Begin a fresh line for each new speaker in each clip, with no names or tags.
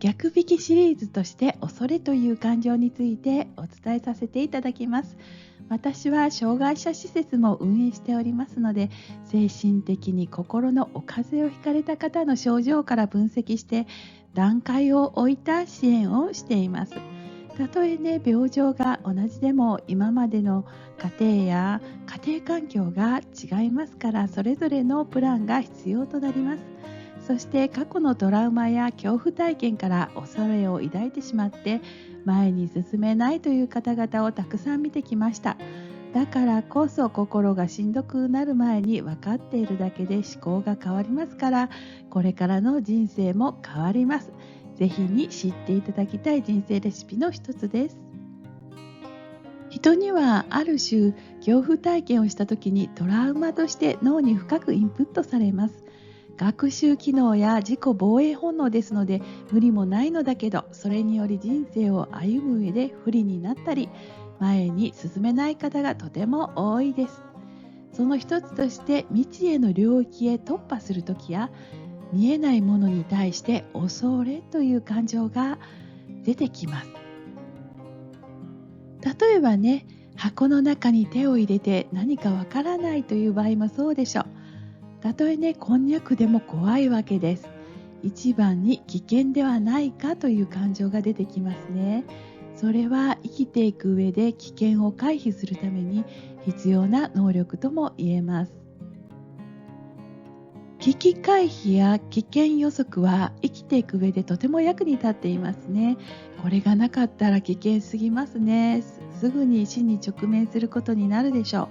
逆引きシリーズとして恐れという感情についてお伝えさせていただきます。私は障害者施設も運営しておりますので、精神的に心のお風邪をひかれた方の症状から分析して段階を置いた支援をしています。たとえね、病状が同じでも今までの家庭や家庭環境が違いますから、それぞれのプランが必要となります。そして過去のトラウマや恐怖体験から恐れを抱いてしまって前に進めないという方々をたくさん見てきました。だからこそ心がしんどくなる前に分かっているだけで思考が変わりますから、これからの人生も変わります。ぜひに知っていただきたい人生レシピの一つです。人にはある種恐怖体験をした時にトラウマとして脳に深くインプットされます。学習機能や自己防衛本能ですので無理もないのだけど、それにより人生を歩む上で不利になったり前に進めない方がとても多いです。その一つとして未知への領域へ突破するときや見えないものに対して恐れという感情が出てきます。例えばね、箱の中に手を入れて何かわからないという場合もそうでしょう。たとえね、こんにゃくでも怖いわけです。一番に危険ではないかという感情が出てきますね。それは生きていく上で危険を回避するために必要な能力とも言えます。危機回避や危険予測は生きていく上でとても役に立っていますね。これがなかったら危険すぎますね。すぐに死に直面することになるでしょう。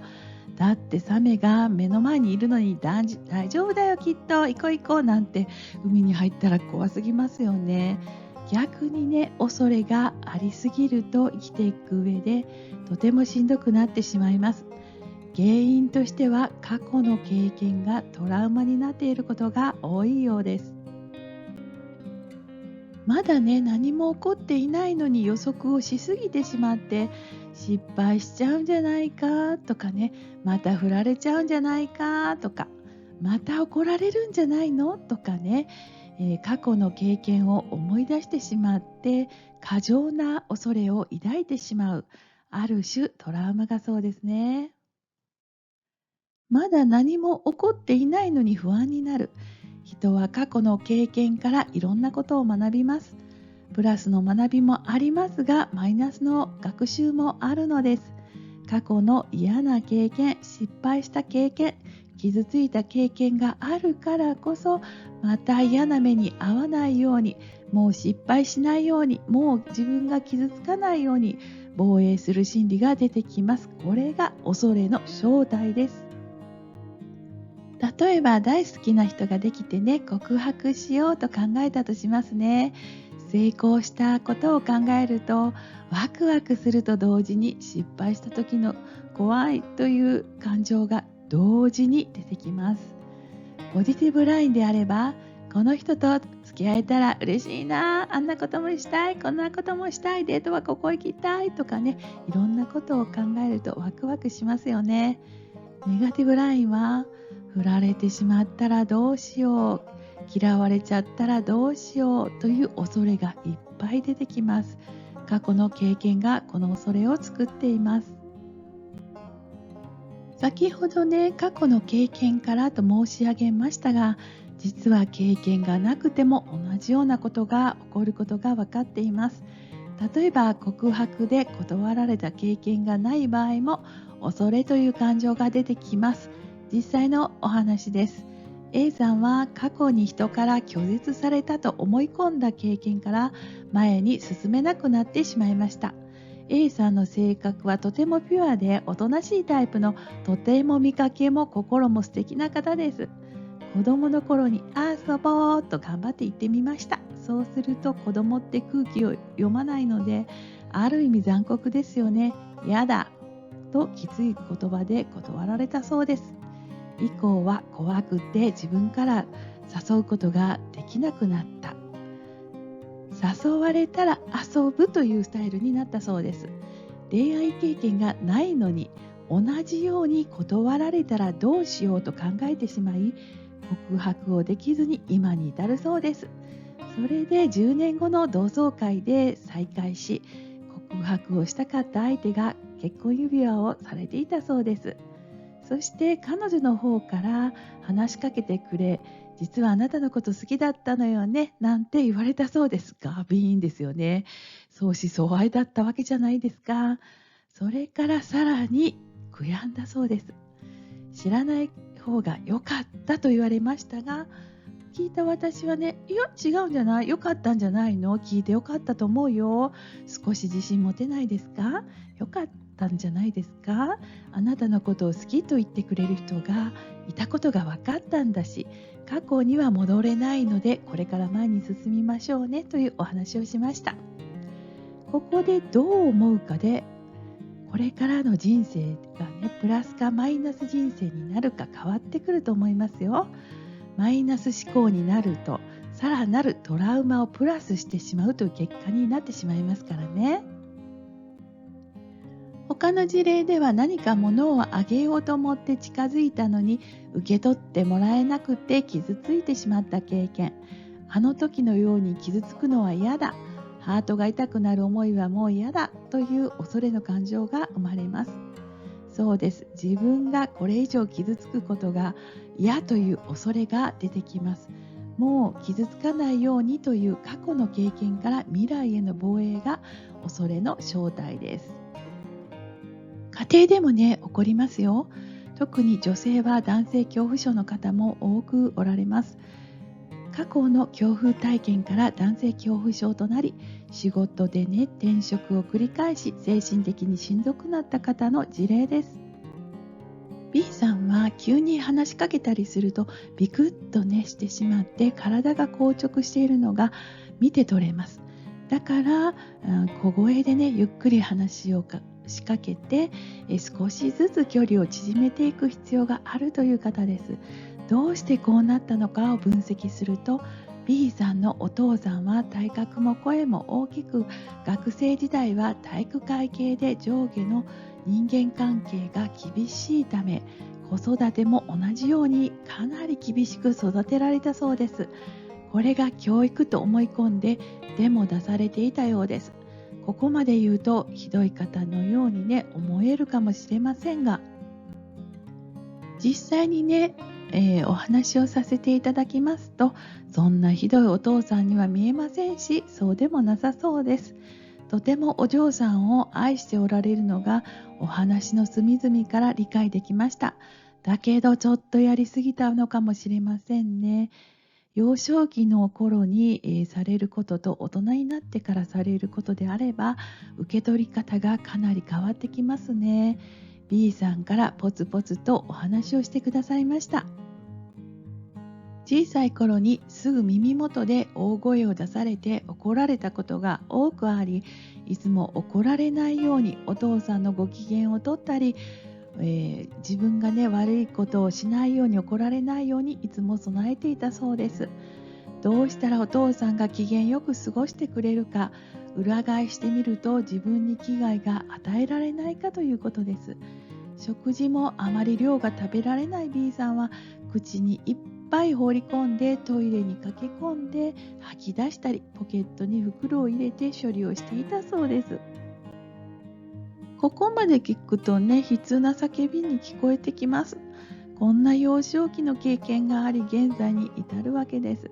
だってサメが目の前にいるのに大丈夫だよきっと行こう行こうなんて海に入ったら怖すぎますよね。逆にね、恐れがありすぎると生きていく上でとてもしんどくなってしまいます。原因としては過去の経験がトラウマになっていることが多いようです。まだね、何も起こっていないのに予測をしすぎてしまって失敗しちゃうんじゃないかとかね、また振られちゃうんじゃないかとか、また怒られるんじゃないのとかね、過去の経験を思い出してしまって過剰な恐れを抱いてしまう、ある種トラウマがそうですね。まだ何も起こっていないのに不安になる。人は過去の経験からいろんなことを学びます。プラスの学びもありますが、マイナスの学習もあるのです。過去の嫌な経験、失敗した経験、傷ついた経験があるからこそ、また嫌な目に遭わないように、もう失敗しないように、もう自分が傷つかないように防衛する心理が出てきます。これが恐れの正体です。例えば大好きな人ができてね、告白しようと考えたとしますね。成功したことを考えるとワクワクすると同時に失敗した時の怖いという感情が同時に出てきます。ポジティブラインであれば、この人と付き合えたら嬉しいな、あんなこともしたい、こんなこともしたい、デートはここ行きたいとかね、いろんなことを考えるとワクワクしますよね。ネガティブラインは、振られてしまったらどうしよう、嫌われちゃったらどうしようという恐れがいっぱい出てきます。過去の経験がこの恐れを作っています。先ほどね、過去の経験からと申し上げましたが、実は経験がなくても同じようなことが起こることが分かっています。例えば告白で断られた経験がない場合も恐れという感情が出てきます。実際のお話です。A さんは過去に人から拒絶されたと思い込んだ経験から前に進めなくなってしまいました。A さんの性格はとてもピュアでおとなしいタイプの、とても見かけも心も素敵な方です。子供の頃に遊ぼうと頑張って言ってみました。そうすると子供って空気を読まないので、ある意味残酷ですよね。やだときつい言葉で断られたそうです。以降は怖くて自分から誘うことができなくなった。誘われたら遊ぶというスタイルになったそうです。恋愛経験がないのに同じように断られたらどうしようと考えてしまい、告白をできずに今に至るそうです。それで10年後の同窓会で再会し、告白をしたかった相手が結婚指輪をされていたそうです。そして彼女の方から話しかけてくれ、実はあなたのこと好きだったのよねなんて言われたそうです。ガビーンですよね。相思相愛だったわけじゃないですか。それからさらに悔やんだそうです。知らない方が良かったと言われましたが、聞いた私はね、いや違うんじゃない、良かったんじゃないの、聞いて良かったと思うよ、少し自信持てないですか、良かったんじゃないですか、あなたのことを好きと言ってくれる人がいたことが分かったんだし、過去には戻れないのでこれから前に進みましょうねというお話をしました。ここでどう思うかで、これからの人生がね、プラスかマイナス人生になるか変わってくると思いますよ。マイナス思考になると、さらなるトラウマをプラスしてしまうという結果になってしまいますからね。他の事例では何か物をあげようと思って近づいたのに受け取ってもらえなくて傷ついてしまった経験。あの時のように傷つくのは嫌だ。ハートが痛くなる思いはもう嫌だという恐れの感情が生まれます。そうです。自分がこれ以上傷つくことが嫌という恐れが出てきます。もう傷つかないようにという過去の経験から未来への防衛が恐れの正体です。家庭でもね、起こりますよ。特に女性は男性恐怖症の方も多くおられます。過去の恐怖体験から男性恐怖症となり、仕事でね、転職を繰り返し精神的にしんどくなった方の事例です。B さんは急に話しかけたりするとビクッとねしてしまって体が硬直しているのが見て取れます。だから、小声でねゆっくり話を仕掛けて少しずつ距離を縮めていく必要があるという方です。どうしてこうなったのかを分析すると、 B さんのお父さんは体格も声も大きく、学生時代は体育会系で上下の人間関係が厳しいため、子育ても同じようにかなり厳しく育てられたそうです。これが教育と思い込んででも出されていたようです。ここまで言うとひどい方のようにね思えるかもしれませんが、実際にね、お話をさせていただきますと、そんなひどいお父さんには見えませんし、そうでもなさそうです。とてもお嬢さんを愛しておられるのがお話の隅々から理解できました。だけどちょっとやりすぎたのかもしれませんね。幼少期の頃に、されることと大人になってからされることであれば、受け取り方がかなり変わってきますね。B さんからポツポツとお話をしてくださいました。小さい頃にすぐ耳元で大声を出されて怒られたことが多くあり、いつも怒られないようにお父さんのご機嫌を取ったり、自分がね悪いことをしないように、怒られないようにいつも備えていたそうです。どうしたらお父さんが機嫌よく過ごしてくれるか、裏返してみると自分に危害が与えられないかということです。食事もあまり量が食べられない B さんは、口にいっぱい放り込んでトイレに駆け込んで吐き出したり、ポケットに袋を入れて処理をしていたそうです。ここまで聞くとね、悲痛な叫びに聞こえてきます。こんな幼少期の経験があり、現在に至るわけです。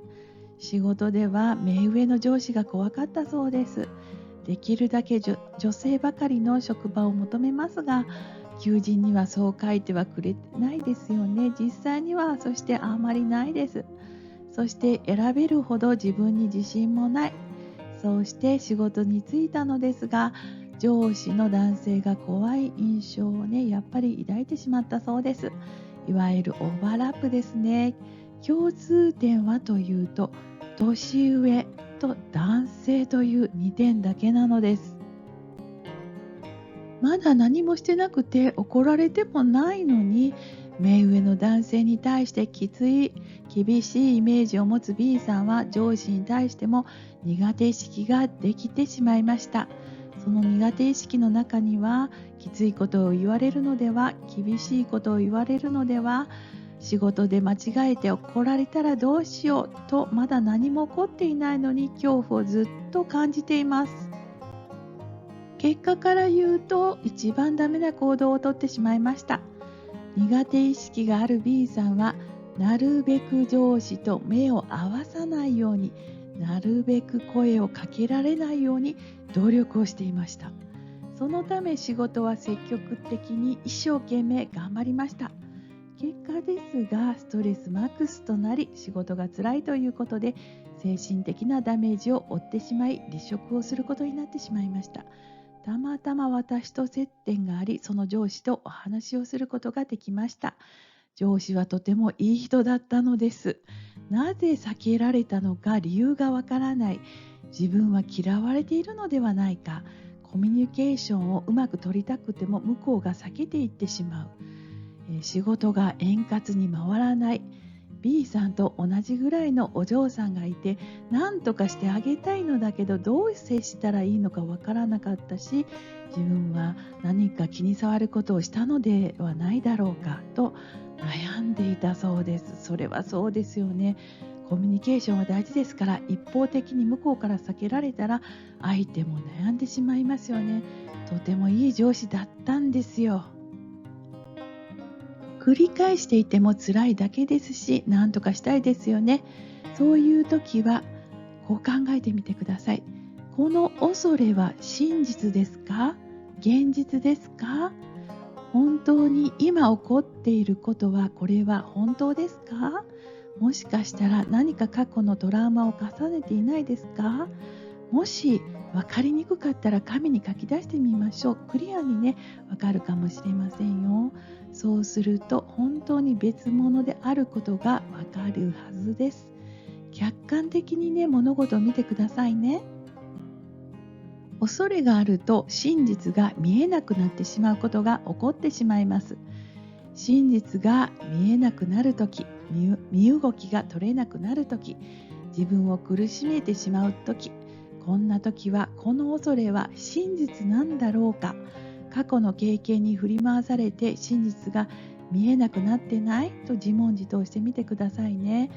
仕事では目上の上司が怖かったそうです。できるだけ女性ばかりの職場を求めますが、求人にはそう書いてはくれないですよね。実際にはそしてあまりないです。そして選べるほど自分に自信もない。そうして仕事に就いたのですが、上司の男性が怖い印象をね、やっぱり抱いてしまったそうです。いわゆるオーバーラップですね。共通点はというと、年上と男性という2点だけなのです。まだ何もしてなくて怒られてもないのに、目上の男性に対して厳しいイメージを持つ B さんは、上司に対しても苦手意識ができてしまいました。その苦手意識の中には、きついことを言われるのでは、厳しいことを言われるのでは、仕事で間違えて怒られたらどうしようと、まだ何も起こっていないのに恐怖をずっと感じています。結果から言うと、一番ダメな行動をとってしまいました。苦手意識がある B さんは、なるべく上司と目を合わさないように、なるべく声をかけられないように努力をしていました。そのため仕事は積極的に一生懸命頑張りました。結果ですが、ストレスマックスとなり、仕事が辛いということで精神的なダメージを負ってしまい、離職をすることになってしまいました。たまたま私と接点があり、その上司とお話をすることができました。上司はとてもいい人だったのです。なぜ避けられたのか理由がわからない。自分は嫌われているのではないか。コミュニケーションをうまく取りたくても向こうが避けていってしまう。仕事が円滑に回らない。B さんと同じぐらいのお嬢さんがいて、何とかしてあげたいのだけど、どう接したらいいのかわからなかったし、自分は何か気に障ることをしたのではないだろうかと悩んでいたそうです。それはそうですよね。コミュニケーションは大事ですから、一方的に向こうから避けられたら相手も悩んでしまいますよね。とてもいい上司だったんですよ。繰り返していても辛いだけですし、何とかしたいですよね。そういう時はこう考えてみてください。この恐れは真実ですか？現実ですか？本当に今起こっていることは、これは本当ですか？もしかしたら何か過去のトラウマを重ねていないですか？もし分かりにくかったら紙に書き出してみましょう。クリアにね、分かるかもしれませんよ。そうすると本当に別物であることが分かるはずです。客観的にね、物事を見てくださいね。恐れがあると真実が見えなくなってしまうことが起こってしまいます。真実が見えなくなるとき、身動きが取れなくなるとき、自分を苦しめてしまうとき、こんなときは、この恐れは真実なんだろうか。過去の経験に振り回されて真実が見えなくなってないと自問自答してみてくださいね。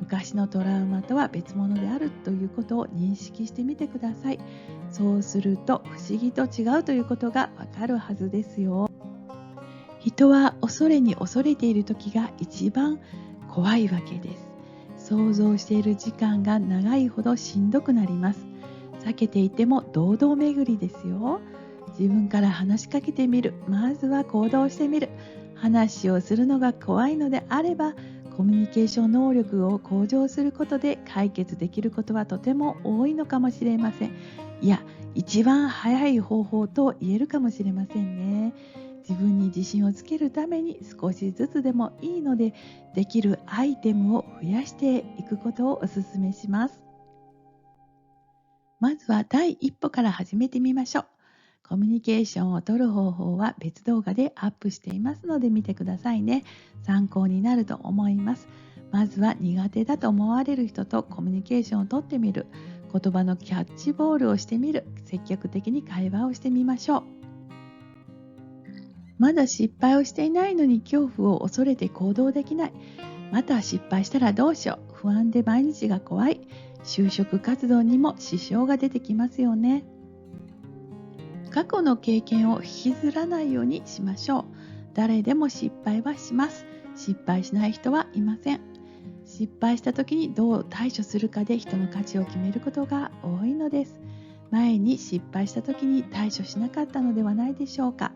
昔のトラウマとは別物であるということを認識してみてください。そうすると不思議と違うということがわかるはずですよ。人は恐れに恐れている時が一番怖いわけです。想像している時間が長いほどしんどくなります。避けていても堂々巡りですよ。自分から話しかけてみる。まずは行動してみる。話をするのが怖いのであれば、コミュニケーション能力を向上することで解決できることはとても多いのかもしれません。いや、一番早い方法と言えるかもしれませんね。自分に自信をつけるために少しずつでもいいので、できるアイテムを増やしていくことをお勧めします。まずは第一歩から始めてみましょう。コミュニケーションを取る方法は別動画でアップしていますので見てくださいね。参考になると思います。まずは苦手だと思われる人とコミュニケーションを取ってみる。言葉のキャッチボールをしてみる。積極的に会話をしてみましょう。まだ失敗をしていないのに恐怖を恐れて行動できない。また失敗したらどうしよう。不安で毎日が怖い。就職活動にも支障が出てきますよね。過去の経験を引きずらないようにしましょう。誰でも失敗はします。失敗しない人はいません。失敗した時にどう対処するかで人の価値を決めることが多いのです。前に失敗した時に対処しなかったのではないでしょうか。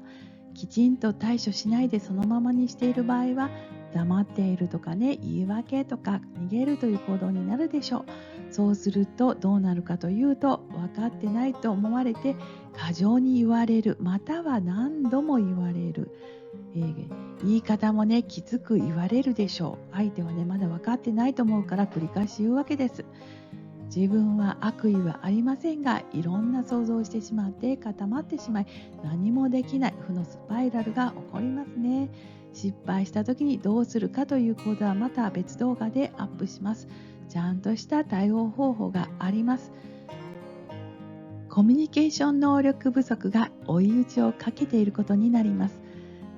きちんと対処しないでそのままにしている場合は、黙っているとかね、言い訳とか逃げるという行動になるでしょう。そうするとどうなるかというと、分かってないと思われて過剰に言われる、または何度も言われる、言い方もね、きつく言われるでしょう。相手はね、まだ分かってないと思うから繰り返し言うわけです。自分は悪意はありませんが、いろんな想像をしてしまって固まってしまい、何もできない負のスパイラルが起こりますね。失敗した時にどうするかという講座はまた別動画でアップします。ちゃんとした対応方法があります。コミュニケーション能力不足が追い打ちをかけていることになります。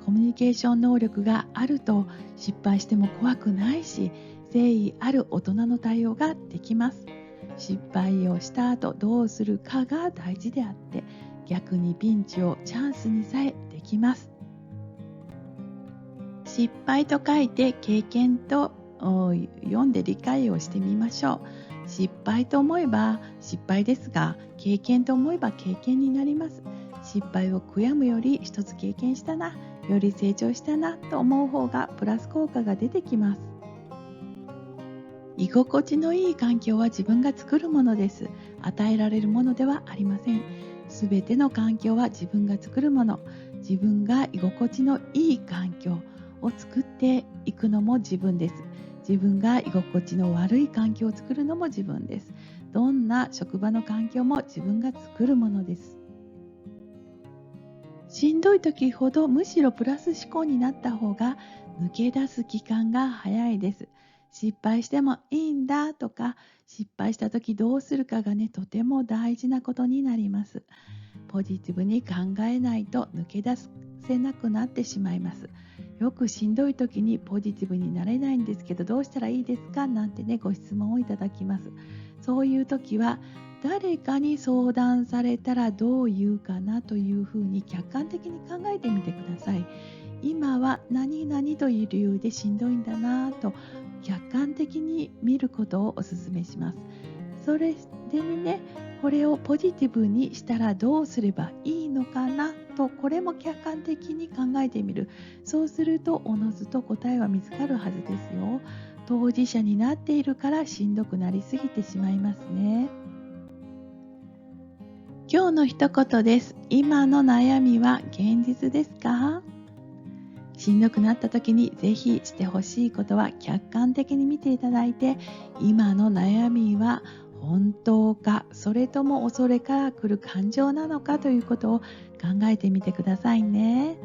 コミュニケーション能力があると失敗しても怖くないし、誠意ある大人の対応ができます。失敗をした後どうするかが大事であって、逆にピンチをチャンスにさえできます。失敗と書いて経験と読んで理解をしてみましょう。失敗と思えば失敗ですが、経験と思えば経験になります。失敗を悔やむより一つ経験したな、より成長したなと思う方がプラス効果が出てきます。居心地のいい環境は自分が作るものです。与えられるものではありません。すべての環境は自分が作るもの。自分が居心地のいい環境を作っていくのも自分です。自分が居心地の悪い環境を作るのも自分です。どんな職場の環境も自分が作るものです。しんどい時ほどむしろプラス思考になった方が抜け出す期間が早いです。失敗してもいいんだとか、失敗した時どうするかがね、とても大事なことになります。ポジティブに考えないと抜け出せなくなってしまいます。よくしんどい時にポジティブになれないんですけどどうしたらいいですかなんてね、ご質問をいただきます。そういう時は誰かに相談されたらどう言うかなというふうに客観的に考えてみてください。今は何々という理由でしんどいんだなと客観的に見ることをお勧めします。それでね、これをポジティブにしたらどうすればいいのかなと、これも客観的に考えてみる。そうするとおのずと答えは見つかるはずですよ。当事者になっているからしんどくなりすぎてしまいますね。今日の一言です。今の悩みは現実ですか？しんどくなった時にぜひしてほしいことは客観的に見ていただいて、今の悩みは本当か、それとも恐れから来る感情なのかということを考えてみてくださいね。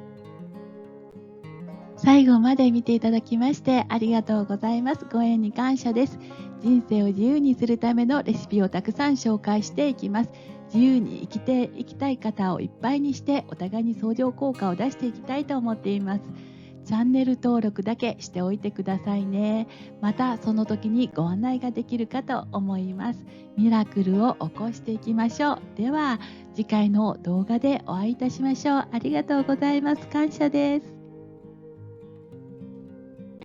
最後まで見ていただきましてありがとうございます。ご縁に感謝です。人生を自由にするためのレシピをたくさん紹介していきます。自由に生きていきたい方をいっぱいにしてお互いに相乗効果を出していきたいと思っています。チャンネル登録だけしておいてくださいね。またその時にご案内ができるかと思います。ミラクルを起こしていきましょう。では次回の動画でお会いいたしましょう。ありがとうございます。感謝です。